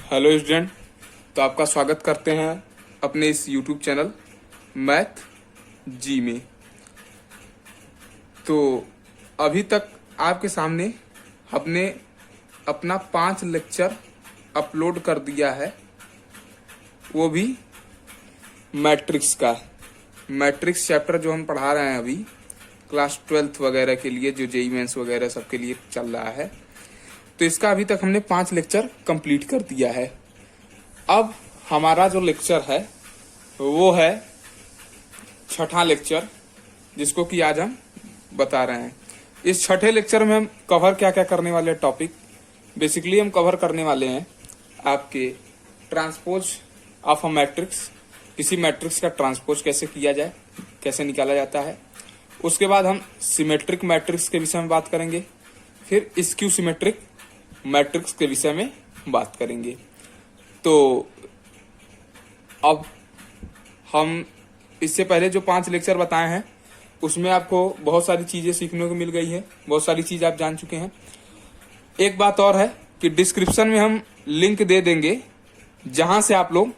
Hello student. तो आपका स्वागत करते हैं अपने इस यूट्यूब चैनल मैथ जी में। तो अभी तक आपके सामने हमने अपना 5 लेक्चर अपलोड कर दिया है, वो भी मैट्रिक्स का। मैट्रिक्स चैप्टर जो हम पढ़ा रहे हैं अभी क्लास 12th वगैरह के लिए, जो जेईई मेंस वगैरह सबके लिए चल रहा है, तो इसका अभी तक हमने 5 लेक्चर कंप्लीट कर दिया है। अब हमारा जो लेक्चर है वो है 6ठा लेक्चर, जिसको कि आज हम बता रहे हैं। इस 6ठे लेक्चर में हम कवर क्या क्या करने वाले टॉपिक, बेसिकली हम कवर करने वाले हैं आपके ट्रांसपोज ऑफ अ मैट्रिक्स। किसी मैट्रिक्स का ट्रांसपोज कैसे किया जाए, कैसे निकाला जाता है। उसके बाद हम सिमेट्रिक मैट्रिक्स के विषय में बात करेंगे, फिर स्क्यू सिमेट्रिक मैट्रिक्स के विषय में बात करेंगे। तो अब हम इससे पहले जो 5 लेक्चर बताए हैं उसमें आपको बहुत सारी चीजें सीखने को मिल गई है, बहुत सारी चीज आप जान चुके हैं। एक बात और है कि डिस्क्रिप्शन में हम लिंक दे देंगे, जहां से आप लोग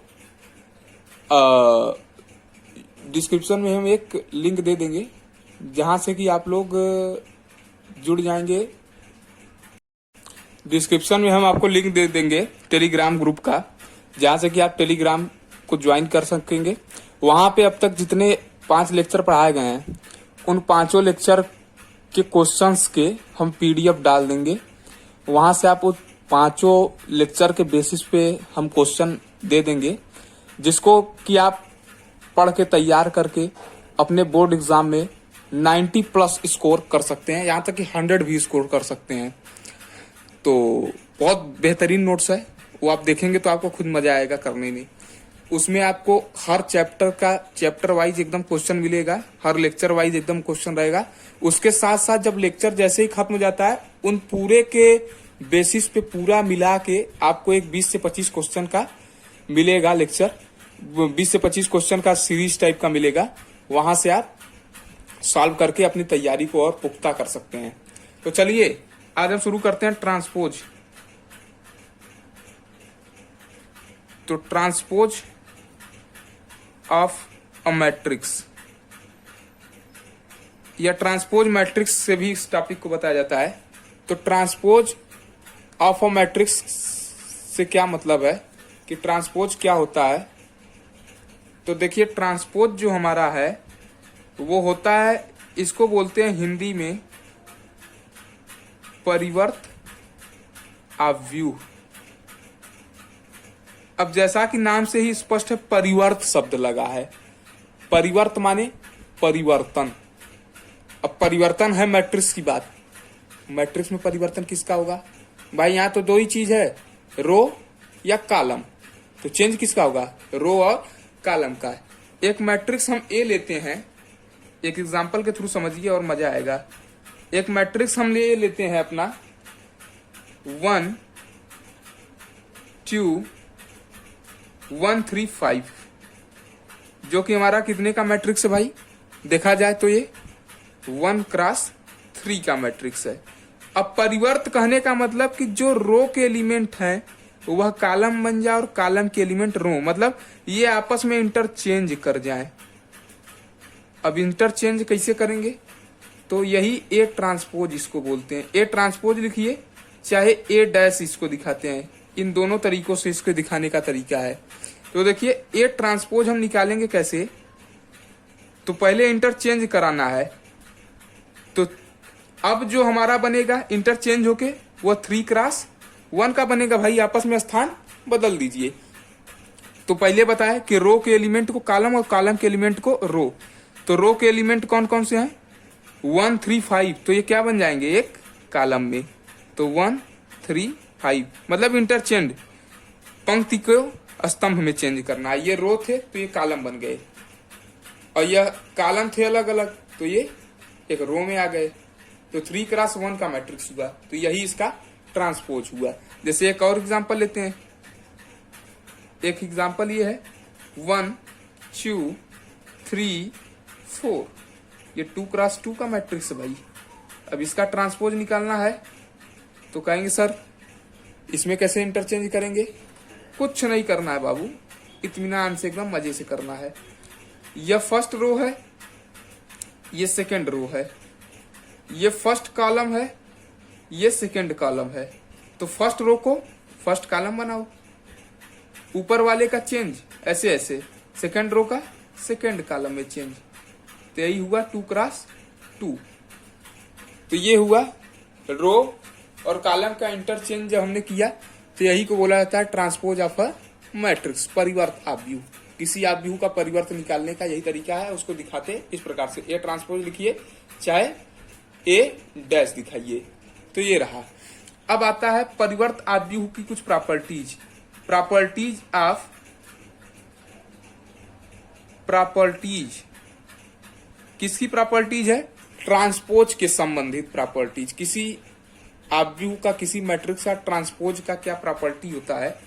डिस्क्रिप्शन में हम एक लिंक दे देंगे जहां से कि आप लोग जुड़ जाएंगे। डिस्क्रिप्शन में हम आपको लिंक दे देंगे टेलीग्राम ग्रुप का, जहां से कि आप टेलीग्राम को ज्वाइन कर सकेंगे। वहां पे अब तक जितने 5 लेक्चर पढ़ाए गए हैं उन 5 लेक्चर के क्वेश्चंस के हम पीडीएफ डाल देंगे। वहां से आप उन 5 लेक्चर के बेसिस पे हम क्वेश्चन दे देंगे, जिसको कि आप पढ़ के तैयार करके अपने बोर्ड एग्जाम में 90+ स्कोर कर सकते हैं, यहाँ तक कि 100 भी स्कोर कर सकते हैं। तो बहुत बेहतरीन नोट्स है, वो आप देखेंगे तो आपको खुद मजा आएगा करने में। उसमें आपको हर चैप्टर वाइज एकदम क्वेश्चन मिलेगा, हर लेक्चर वाइज एकदम क्वेश्चन रहेगा। उसके साथ साथ जब लेक्चर जैसे ही खत्म हो जाता है, उन पूरे के बेसिस पे पूरा मिला के आपको एक 20 से 25 क्वेश्चन का मिलेगा लेक्चर, 20 से 25 क्वेश्चन का सीरीज टाइप का मिलेगा। वहां से आप सॉल्व करके अपनी तैयारी को और पुख्ता कर सकते हैं। तो चलिए आज हम शुरू करते हैं ट्रांसपोज। तो ट्रांसपोज ऑफ अ मैट्रिक्स या ट्रांसपोज मैट्रिक्स से भी इस टॉपिक को बताया जाता है। तो ट्रांसपोज ऑफ अ मैट्रिक्स से क्या मतलब है कि ट्रांसपोज क्या होता है। तो देखिए, ट्रांसपोज जो हमारा है वो होता है, इसको बोलते हैं हिंदी में परिवर्त आव्यूह। अब जैसा कि नाम से ही स्पष्ट है, परिवर्त शब्द लगा है। परिवर्त माने परिवर्तन। अब परिवर्तन है मैट्रिक्स की बात। मैट्रिक्स में परिवर्तन किसका होगा भाई? यहां तो 2 ही चीज है, रो या कॉलम। तो चेंज किसका होगा? रो और कॉलम का। एक मैट्रिक्स हम ए लेते हैं, एक एग्जांपल के थ्रू समझिए और मजा आएगा। एक मैट्रिक्स हम ले लेते हैं अपना 1 2 1 3 5, जो कि हमारा कितने का मैट्रिक्स है भाई? देखा जाए तो ये 1 क्रॉस 3 का मैट्रिक्स है। अब परिवर्त कहने का मतलब कि जो रो के एलिमेंट हैं वह कॉलम बन जाए और कॉलम के एलिमेंट रो, मतलब ये आपस में इंटरचेंज कर जाए। अब इंटरचेंज कैसे करेंगे? तो यही ए ट्रांसपोज इसको बोलते हैं। ए ट्रांसपोज लिखिए, चाहे ए डैश इसको दिखाते हैं, इन दोनों तरीकों से इसको दिखाने का तरीका है। तो देखिए, ए ट्रांसपोज हम निकालेंगे कैसे? तो पहले इंटरचेंज कराना है। तो अब जो हमारा बनेगा इंटरचेंज होके वो 3 क्रॉस 1 का बनेगा भाई, आपस में स्थान बदल दीजिए। तो पहले बताया कि रो के एलिमेंट को कॉलम और कॉलम के एलिमेंट को रो। तो रो के एलिमेंट कौन कौन से हैं? 1 3 5, तो ये क्या बन जाएंगे? एक कॉलम में। तो 1 3 5 मतलब इंटरचेंज, पंक्ति को स्तंभ में चेंज करना। ये रो थे तो ये कॉलम बन गए, और यह कॉलम थे अलग अलग तो ये एक रो में आ गए। तो 3 क्रॉस 1 का मैट्रिक्स हुआ। तो यही इसका ट्रांसपोज हुआ। जैसे एक और एग्जांपल लेते हैं। एक एग्जांपल ये है 1 2 3 4, ये 2 क्रॉस 2 का मैट्रिक्स है भाई। अब इसका ट्रांसपोज निकालना है तो कहेंगे सर इसमें कैसे इंटरचेंज करेंगे? कुछ नहीं करना है बाबू, इत्मीनान से एकदम मजे से करना है। यह फर्स्ट रो है, ये सेकंड रो है, ये फर्स्ट कॉलम है, ये सेकंड कॉलम है। तो फर्स्ट रो को फर्स्ट कॉलम बनाओ, ऊपर वाले का चेंज ऐसे ऐसे, सेकंड रो का सेकंड कॉलम में चेंज। तो यही हुआ 2 क्रॉस 2। तो ये हुआ रो और कॉलम का इंटरचेंज जब हमने किया तो यही को बोला जाता है ट्रांसपोज ऑफ अ मैट्रिक्स, परिवर्त आव्यूह। किसी आव्यूह का परिवर्त निकालने का यही तरीका है, उसको दिखाते इस प्रकार से। ए ट्रांसपोज लिखिए चाहे ए डैश दिखाइए, तो ये रहा। अब आता है परिवर्त आव्यूह की कुछ प्रॉपर्टीज। प्रॉपर्टीज किसकी प्रॉपर्टीज है? ट्रांसपोज के संबंधित प्रॉपर्टीज। किसी आव्यूह का, किसी मैट्रिक्स का ट्रांसपोज का क्या प्रॉपर्टी होता है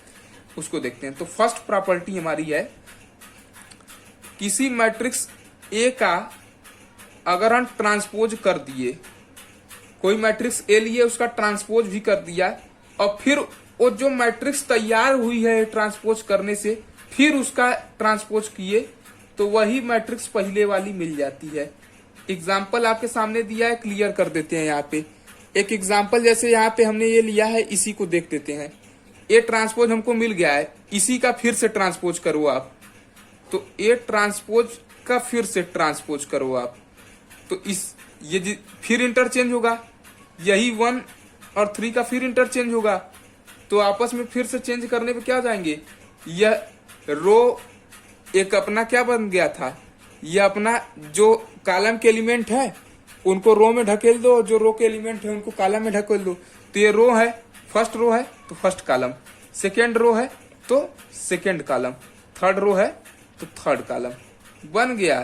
उसको देखते हैं। तो फर्स्ट प्रॉपर्टी हमारी है, किसी मैट्रिक्स ए का अगर हम ट्रांसपोज कर दिए, कोई मैट्रिक्स ए लिए उसका ट्रांसपोज भी कर दिया, और फिर वो जो मैट्रिक्स तैयार हुई है ट्रांसपोज करने से, फिर उसका ट्रांसपोज किए, तो वही मैट्रिक्स पहले वाली मिल जाती है। एग्जाम्पल आपके सामने दिया है, क्लियर कर देते हैं। यहाँ पे एक एग्जाम्पल, जैसे यहाँ पे हमने ये लिया है, इसी को देख देते हैं। ए ट्रांसपोज हमको मिल गया है, इसी का फिर से ट्रांसपोज करो आप, तो ए ट्रांसपोज का फिर से ट्रांसपोज करो आप, तो ये फिर इंटरचेंज होगा। यही 1 और 3 का फिर इंटरचेंज होगा, तो आपस में फिर से चेंज करने पे क्या हो जाएंगे? यह रो एक अपना क्या बन गया था, यह अपना जो कॉलम के एलिमेंट है उनको रो में ढकेल दो, जो रो के एलिमेंट है उनको कॉलम में ढकेल दो। तो ये रो है, फर्स्ट रो है तो फर्स्ट कॉलम, सेकेंड रो है तो सेकेंड कॉलम, थर्ड रो है तो थर्ड कॉलम बन गया।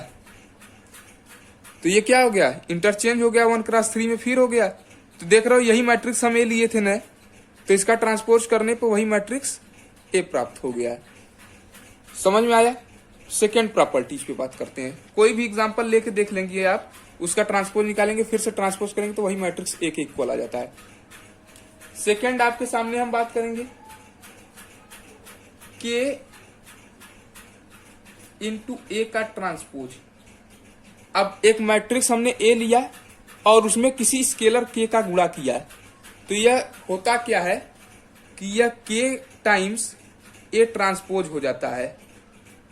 तो ये क्या हो गया? इंटरचेंज हो गया, 1 क्रॉस 3 में फिर हो गया। तो देख रहे हो यही मैट्रिक्स हम ए लिए थे ना, तो इसका ट्रांसपोज करने पर वही मैट्रिक्स ए प्राप्त हो गया। समझ में आया? सेकेंड प्रॉपर्टीज पे बात करते हैं। कोई भी एग्जांपल लेके देख लेंगे आप, उसका ट्रांसपोज निकालेंगे, फिर से ट्रांसपोज करेंगे तो वही मैट्रिक्स ए के इक्वल आ जाता है। सेकेंड आपके सामने हम बात करेंगे के इंटू ए का ट्रांसपोज। अब एक मैट्रिक्स हमने ए लिया और उसमें किसी स्केलर के का गुणा किया, तो यह होता क्या है कि यह के टाइम्स ए ट्रांसपोज हो जाता है,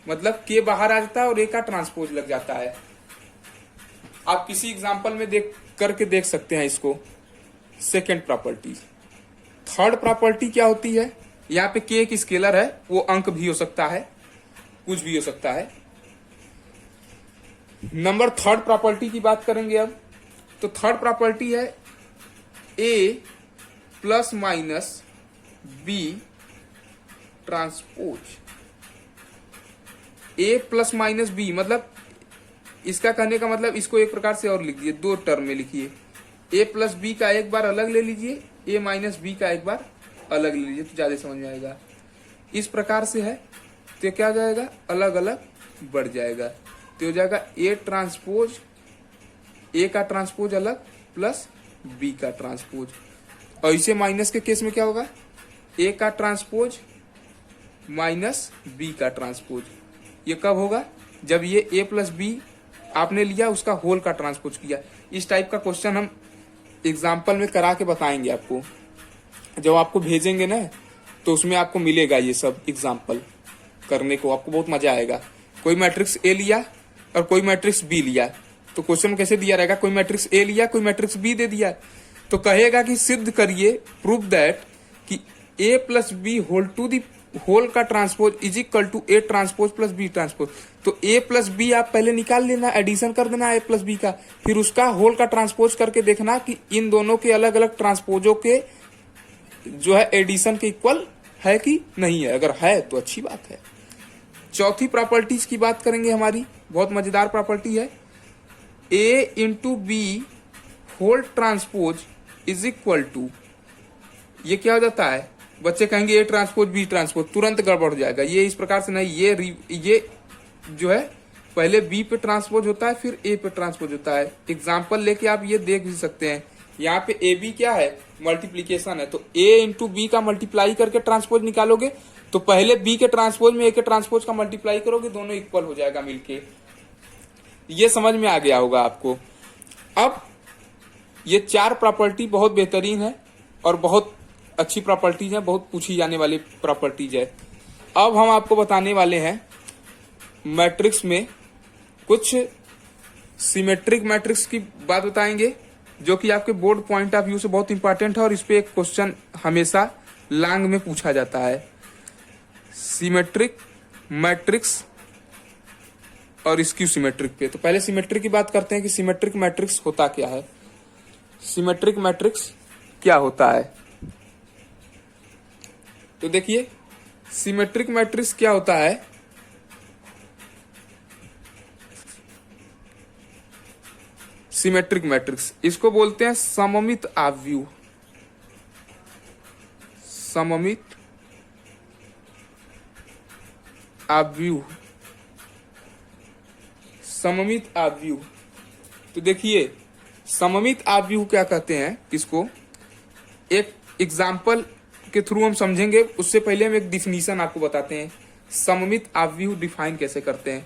मतलब के बाहर आ जाता है और ए का ट्रांसपोज लग जाता है। आप किसी एग्जांपल में देख सकते हैं इसको। Second property. थर्ड प्रॉपर्टी क्या होती है? यहाँ पे के एक स्केलर है, वो अंक भी हो सकता है, कुछ भी हो सकता है। नंबर थर्ड प्रॉपर्टी की बात करेंगे अब। तो थर्ड प्रॉपर्टी है ए प्लस माइनस बी ट्रांसपोज। ए प्लस माइनस बी मतलब, इसका कहने का मतलब, इसको एक प्रकार से और लिख दिए, 2 टर्म में लिखिए। ए प्लस बी का एक बार अलग ले लीजिए, ए माइनस बी का एक बार अलग ले लीजिए, तो ज्यादा समझ में आएगा। इस प्रकार से है तो क्या हो जाएगा? अलग अलग बढ़ जाएगा, तो हो जाएगा ए ट्रांसपोज, ए का ट्रांसपोज अलग प्लस बी का ट्रांसपोज। और इसे माइनस के केस में क्या होगा? ए का ट्रांसपोज माइनस बी का ट्रांसपोज। ये कब होगा? जब ये ए प्लस बी आपने लिया, उसका होल का ट्रांसपोज किया। इस टाइप का क्वेश्चन हम एग्जाम्पल में करा के बताएंगे आपको, जब आपको भेजेंगे ना, तो उसमें आपको मिलेगा ये सब एग्जाम्पल करने को, आपको बहुत मजा आएगा। कोई मैट्रिक्स ए लिया और कोई मैट्रिक्स बी लिया, तो क्वेश्चन कैसे दिया रहेगा? कोई मैट्रिक्स ए लिया, कोई मैट्रिक्स बी दे दिया, तो कहेगा कि सिद्ध करिए, प्रूव दैट कि A plus B whole to the whole का transpose is equal to A transpose plus B transpose. तो ए प्लस बी आप पहले निकाल लेना, एडिशन कर देना ए प्लस बी का, फिर उसका होल का ट्रांसपोज करके देखना कि इन दोनों के अलग अलग ट्रांसपोजों के जो है एडिशन के इक्वल है कि नहीं है। अगर है तो अच्छी बात है। चौथी प्रॉपर्टीज की बात करेंगे हमारी, बहुत मजेदार प्रॉपर्टी है। A into B whole transpose is equal to, ये क्या हो जाता है? बच्चे कहेंगे ए ट्रांसपोज बी ट्रांसपोज, तुरंत गड़बड़ हो जाएगा। ये इस प्रकार से नहीं, ये जो है पहले बी पे ट्रांसपोज होता है, फिर ए पे ट्रांसपोज होता है। एग्जाम्पल लेके आप ये देख भी सकते हैं। यहाँ पे ए बी क्या है? मल्टीप्लीकेशन है, तो ए इंटू बी का मल्टीप्लाई करके ट्रांसपोज निकालोगे तो पहले बी के ट्रांसपोज में ए के ट्रांसपोज का मल्टीप्लाई करोगे, दोनों इक्वल हो जाएगा मिलके। ये समझ में आ गया होगा आपको। अब ये 4 प्रॉपर्टी बहुत बेहतरीन है और बहुत अच्छी प्रॉपर्टीज है, बहुत पूछी जाने वाली प्रॉपर्टीज है। अब हम आपको बताने वाले हैं मैट्रिक्स में कुछ सिमेट्रिक मैट्रिक्स की बात बताएंगे, जो कि आपके बोर्ड पॉइंट ऑफ व्यू से बहुत इंपॉर्टेंट है और इस पे एक क्वेश्चन हमेशा लॉन्ग में पूछा जाता है। सिमेट्रिक मैट्रिक्स और स्क्यू सिमेट्रिक पे। तो पहले सिमेट्रिक की बात करते हैं कि सिमेट्रिक मैट्रिक्स होता क्या है। सिमेट्रिक मैट्रिक्स क्या होता है, तो देखिए सिमेट्रिक मैट्रिक्स क्या होता है। सिमेट्रिक मैट्रिक्स इसको बोलते हैं सममित आव्यूह। सममित आव्यूह, सममित आव्यूह। तो देखिए सममित आव्यूह क्या कहते हैं इसको, एक एग्जाम्पल के थ्रू हम समझेंगे। उससे पहले हम एक डिफिनीशन आपको बताते हैं सममित आव्यूह डिफाइन कैसे करते हैं।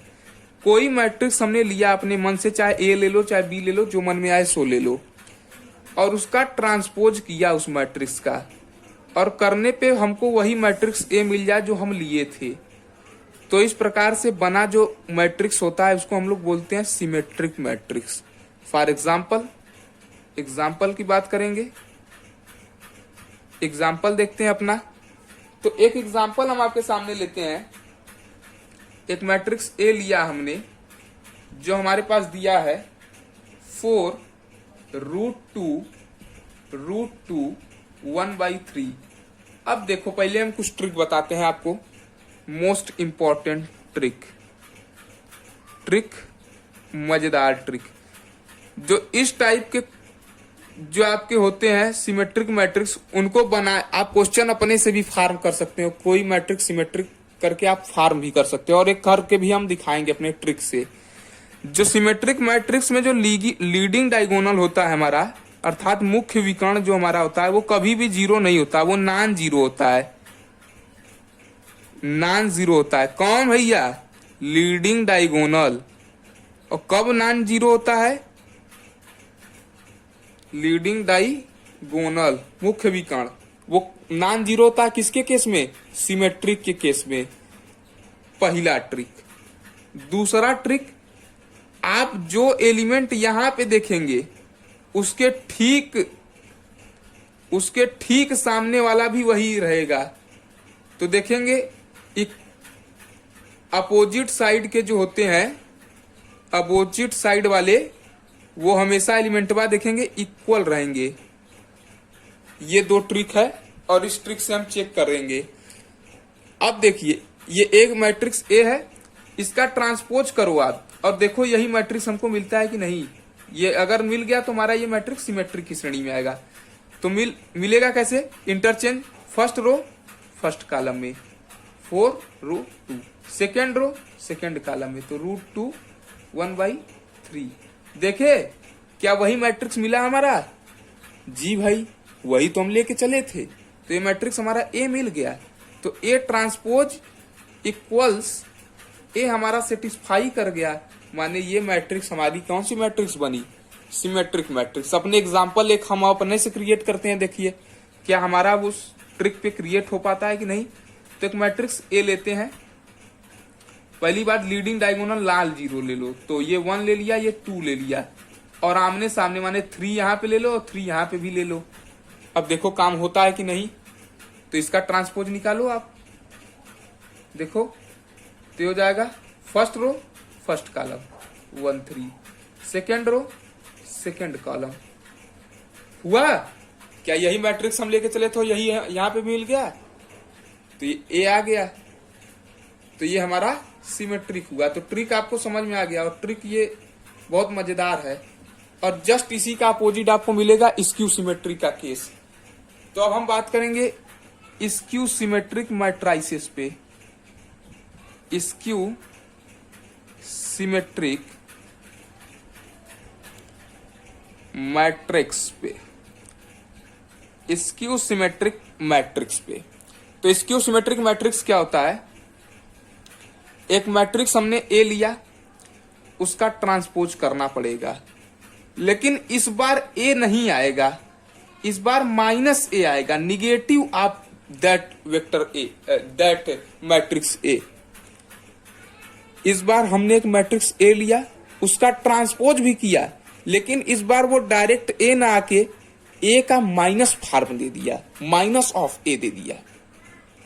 कोई मैट्रिक्स हमने लिया अपने मन से, चाहे ए ले लो चाहे बी ले लो, जो मन में आए सो ले लो, और उसका ट्रांसपोज किया उस मैट्रिक्स का, और करने पे हमको वही मैट्रिक्स ए मिल जाए जो हम लिए थे। तो इस प्रकार से बना जो मैट्रिक्स होता है उसको हम लोग बोलते हैं सिमेट्रिक मैट्रिक्स। फॉर एग्जाम्पल की बात करेंगे, एग्जाम्पल देखते हैं अपना। तो एक एग्जाम्पल हम आपके सामने लेते हैं। एक मैट्रिक्स ए लिया हमने, जो हमारे पास दिया है 4√2 1/3। अब देखो पहले हम कुछ ट्रिक बताते हैं आपको, मोस्ट इंपॉर्टेंट ट्रिक, मजेदार ट्रिक। जो इस टाइप के जो आपके होते हैं सिमेट्रिक मैट्रिक्स, उनको बना आप क्वेश्चन अपने से भी फार्म कर सकते हो। कोई मैट्रिक्स सिमेट्रिक करके आप फार्म भी कर सकते हो, और एक करके भी हम दिखाएंगे अपने ट्रिक से। जो सिमेट्रिक मैट्रिक्स में जो लीडिंग डायगोनल होता है हमारा, अर्थात मुख्य विकर्ण जो हमारा होता है, वो कभी भी जीरो नहीं होता, वो नॉन जीरो होता है। नॉन जीरो होता है कौन भैया? Leading diagonal. और कब नॉन जीरो होता है? लीडिंग डायगोनल, मुख्य विकर्ण, वो नॉन जीरो होता है किसके केस में? सिमेट्रिक के केस में। पहला ट्रिक। दूसरा ट्रिक, आप जो एलिमेंट यहां पे देखेंगे उसके ठीक सामने वाला भी वही रहेगा। तो देखेंगे एक अपोजिट साइड के जो होते हैं, अपोजिट साइड वाले वो हमेशा एलिमेंटवा देखेंगे इक्वल रहेंगे। ये 2 ट्रिक है और इस ट्रिक से हम चेक करेंगे। अब देखिए ये एक मैट्रिक्स ए है, इसका ट्रांसपोज करो आप और देखो यही मैट्रिक्स हमको मिलता है कि नहीं। ये अगर मिल गया तो हमारा ये मैट्रिक्स सिमेट्रिक की श्रेणी में आएगा। तो मिलेगा कैसे? Interchange, first row first column में, 4√2, सेकेंड रो सेकेंड कॉलम में, तो √2 1/3। देखे क्या वही मैट्रिक्स मिला हमारा? जी भाई, वही तो हम लेके चले थे। तो ये मैट्रिक्स हमारा ए मिल गया। तो ए ट्रांसपोज इक्वल्स ए हमारा सेटिस्फाई कर गया, माने ये मैट्रिक्स हमारी कौन सी मैट्रिक्स बनी? Symmetric matrix. अपने एग्जाम्पल एक हम अपने से क्रिएट करते हैं, देखिए क्या हमारा उस ट्रिक पे क्रिएट हो पाता है कि नहीं। तो एक मैट्रिक्स ए लेते हैं। पहली बात, लीडिंग डायगोनल लाल जीरो ले लो, तो ये 1 ले लिया, ये 2 ले लिया, और आमने सामने माने 3 यहाँ पे ले लो और 3 यहाँ पे भी ले लो। अब देखो काम होता है कि नहीं। तो इसका ट्रांसपोज निकालो आप, देखो तो हो जाएगा first row first column 1 3, second row second column. हुआ क्या? यही मैट्रिक्स हम लेके चले तो यही यहाँ पे मिल गया, तो ये ए आ गया। तो ये हमारा सिमेट्रिक हुआ। तो ट्रिक आपको समझ में आ गया, और ट्रिक ये बहुत मजेदार है। और जस्ट इसी का अपोजिट आपको मिलेगा स्क्यू सिमेट्रिक का केस। तो अब हम बात करेंगे स्क्यू सिमेट्रिक मैट्राइसिस पे। स्क्यू सिमेट्रिक मैट्रिक्स पे, स्क्यू सिमेट्रिक मैट्रिक्स पे। तो स्क्यू सिमेट्रिक मैट्रिक्स क्या होता है, एक मैट्रिक्स हमने ए लिया, उसका ट्रांसपोज करना पड़ेगा, लेकिन इस बार ए नहीं आएगा, इस बार माइनस ए आएगा, negative of that vector A, that matrix A. इस बार हमने एक मैट्रिक्स ए लिया, उसका ट्रांसपोज भी किया, लेकिन इस बार वो डायरेक्ट ए ना आके ए का माइनस फॉर्म दे दिया, माइनस ऑफ ए दे दिया।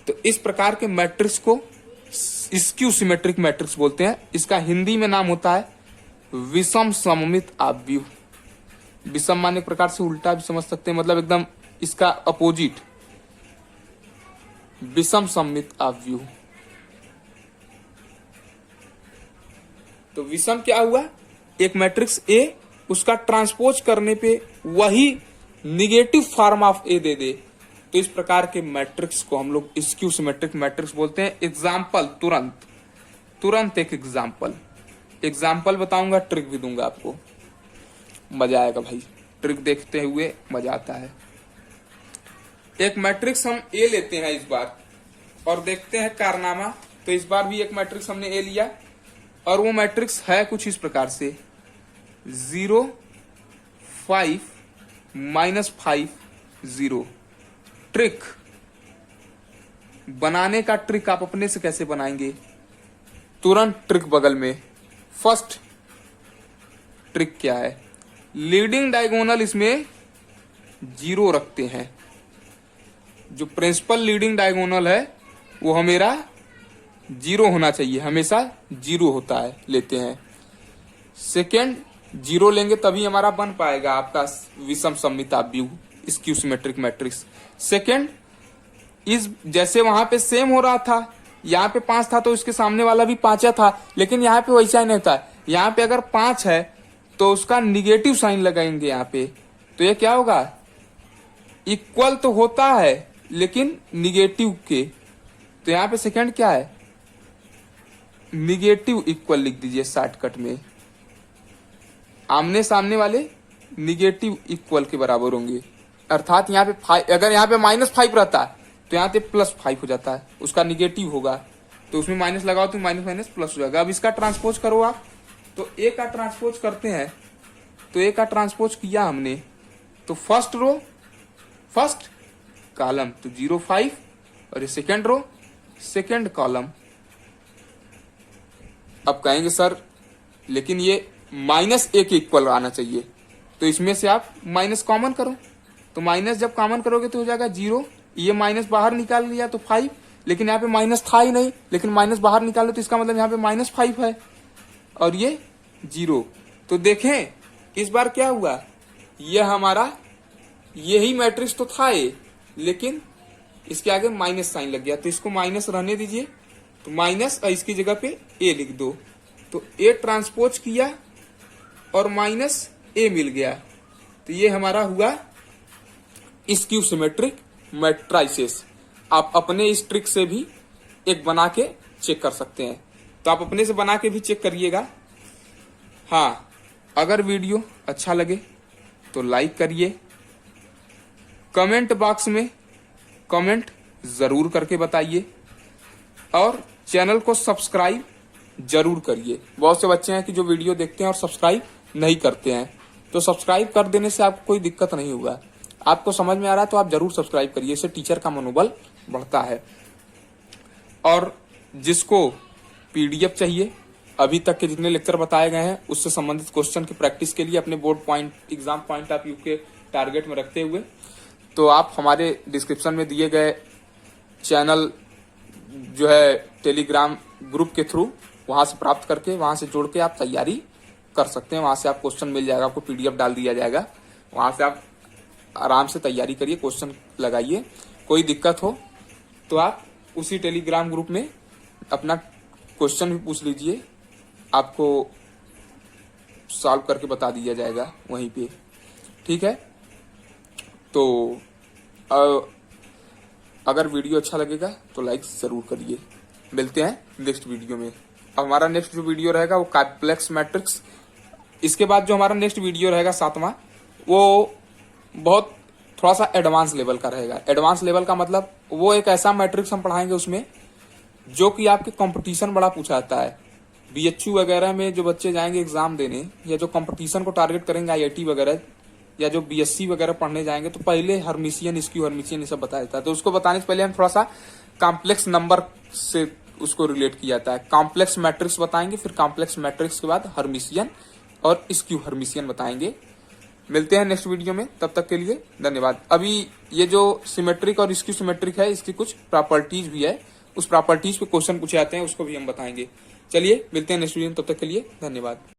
तो इस प्रकार के मैट्रिक्स को स्क्यू सिमेट्रिक मैट्रिक्स बोलते हैं। इसका हिंदी में नाम होता है विषम सममित आव्यूह। विषम माने एक प्रकार से उल्टा भी समझ सकते हैं, मतलब एकदम इसका अपोजिट, विषम सममित आव्यूह। तो विषम क्या हुआ, एक मैट्रिक्स ए, उसका ट्रांसपोज करने पे वही निगेटिव फॉर्म ऑफ ए दे दे, तो इस प्रकार के मैट्रिक्स को हम लोग स्क्यू सिमेट्रिक मैट्रिक्स बोलते हैं। एग्जाम्पल, तुरंत एक एग्जाम्पल बताऊंगा, ट्रिक भी दूंगा आपको, मजा आएगा भाई, ट्रिक देखते हुए मजा आता है। एक मैट्रिक्स हम ए लेते हैं इस बार और देखते हैं कारनामा। तो इस बार भी एक मैट्रिक्स हमने ए लिया और वो मैट्रिक्स है कुछ इस प्रकार से 0 5 -5 0। ट्रिक बनाने का ट्रिक आप अपने से कैसे बनाएंगे, तुरंत ट्रिक बगल में। फर्स्ट ट्रिक क्या है, लीडिंग डायगोनल इसमें 0 रखते हैं। जो प्रिंसिपल लीडिंग डायगोनल है वो हमेरा 0 होना चाहिए, हमेशा 0 होता है, लेते हैं। सेकेंड 0 लेंगे तभी हमारा बन पाएगा आपका विषम सममित आव्यूह स्क्यू सिमेट्रिक मैट्रिक्स। सेकेंड, इस जैसे वहां पे सेम हो रहा था, यहाँ पे 5 था तो इसके सामने वाला भी 5 था, लेकिन यहाँ पे वैसा ही नहीं था। यहाँ पे अगर 5 है तो उसका निगेटिव साइन लगाएंगे यहाँ पे, तो ये क्या होगा, इक्वल तो होता है लेकिन निगेटिव के। तो यहाँ पे सेकंड क्या है, निगेटिव इक्वल लिख दीजिए शॉर्टकट में, आमने सामने वाले निगेटिव इक्वल के बराबर होंगे। अर्थात यहाँ पे 5, अगर यहाँ पे -5 रहता है तो यहाँ पे +5 हो जाता है, उसका निगेटिव होगा, तो उसमें माइनस लगाओ तो माइनस प्लस हो जाएगा। अब इसका ट्रांसपोज करो आप, तो ए का ट्रांसपोज करते हैं, तो ए का ट्रांसपोज किया हमने, तो फर्स्ट रो फर्स्ट कॉलम तो 0 5 और ये सेकेंड रो सेकेंड कॉलम। अब कहेंगे सर लेकिन ये -a के इक्वल आना चाहिए, तो इसमें से आप माइनस कॉमन करो, तो माइनस जब कॉमन करोगे तो हो जाएगा 0, ये माइनस बाहर निकाल लिया तो 5, लेकिन यहाँ पे माइनस था ही नहीं, लेकिन माइनस बाहर निकालो तो इसका मतलब यहाँ पे -5 है और ये 0। तो देखें इस बार क्या हुआ, ये हमारा यही मैट्रिक्स तो था ये, लेकिन इसके आगे माइनस साइन लग गया, तो इसको माइनस रहने दीजिए, तो माइनस और इसकी जगह पे ए लिख दो, तो ए ट्रांसपोज किया और -a मिल गया, तो ये हमारा हुआ स्क्यू सिमेट्रिक मैट्रिसेस। आप अपने इस ट्रिक से भी एक बना के चेक कर सकते हैं, तो आप अपने से बना के भी चेक करिएगा। हाँ, अगर वीडियो अच्छा लगे तो लाइक करिए, कमेंट बॉक्स में कमेंट जरूर करके बताइए और चैनल को सब्सक्राइब जरूर करिए। बहुत से बच्चे हैं कि जो वीडियो देखते हैं और सब्सक्राइब नहीं करते हैं, तो सब्सक्राइब कर देने से आपको कोई दिक्कत नहीं होगा। आपको समझ में आ रहा है तो आप जरूर सब्सक्राइब करिए, इससे टीचर का मनोबल बढ़ता है। और जिसको पीडीएफ चाहिए, अभी तक के जितने लेक्चर बताए गए हैं उससे संबंधित क्वेश्चन की प्रैक्टिस के लिए अपने board point exam point of view के टारगेट में रखते हुए, तो आप हमारे डिस्क्रिप्शन में दिए गए चैनल जो है टेलीग्राम ग्रुप के थ्रू वहां से प्राप्त करके, वहां से जोड़ के आप तैयारी कर सकते हैं। वहां से आप क्वेश्चन मिल जाएगा, आपको पीडीएफ डाल दिया जाएगा, वहां से आप आराम से तैयारी करिए, क्वेश्चन लगाइए। कोई दिक्कत हो तो आप उसी टेलीग्राम ग्रुप में अपना क्वेश्चन भी पूछ लीजिए, आपको सॉल्व करके बता दिया जाएगा वहीं पे, ठीक है। तो अगर वीडियो अच्छा लगेगा तो लाइक जरूर करिए। मिलते हैं नेक्स्ट वीडियो में। अब हमारा नेक्स्ट जो वीडियो रहेगा वो कॉम्प्लेक्स मैट्रिक्स, इसके बाद जो हमारा नेक्स्ट वीडियो रहेगा 7वां, वो बहुत थोड़ा सा एडवांस लेवल का रहेगा। एडवांस लेवल का मतलब वो एक ऐसा मैट्रिक्स हम पढ़ाएंगे उसमें जो कि आपके कंपटीशन बड़ा पूछा जाता है। बीएचयू वगैरह में जो बच्चे जाएंगे एग्जाम देने या जो कंपटीशन को टारगेट करेंगे आईआईटी वगैरह या जो बीएससी वगैरह पढ़ने जाएंगे तो पहले हर्मिशियन, स्क्यू हर्मिशियन ये सब बताया जाता है। तो उसको बताने से पहले हम थोड़ा सा कॉम्प्लेक्स नंबर से उसको रिलेट किया जाता है। कॉम्प्लेक्स मैट्रिक्स बताएंगे, फिर कॉम्प्लेक्स मैट्रिक्स के बाद हर्मिशियन और स्क्यू हर्मिशियन बताएंगे। मिलते हैं नेक्स्ट वीडियो में, तब तक के लिए धन्यवाद। अभी ये जो सिमेट्रिक और स्क्यू सिमेट्रिक है इसकी कुछ प्रॉपर्टीज भी है, उस प्रॉपर्टीज पे क्वेश्चन पूछे जाते हैं, उसको भी हम बताएंगे। चलिए मिलते हैं नेक्स्ट वीडियो में, तब तक के लिए धन्यवाद।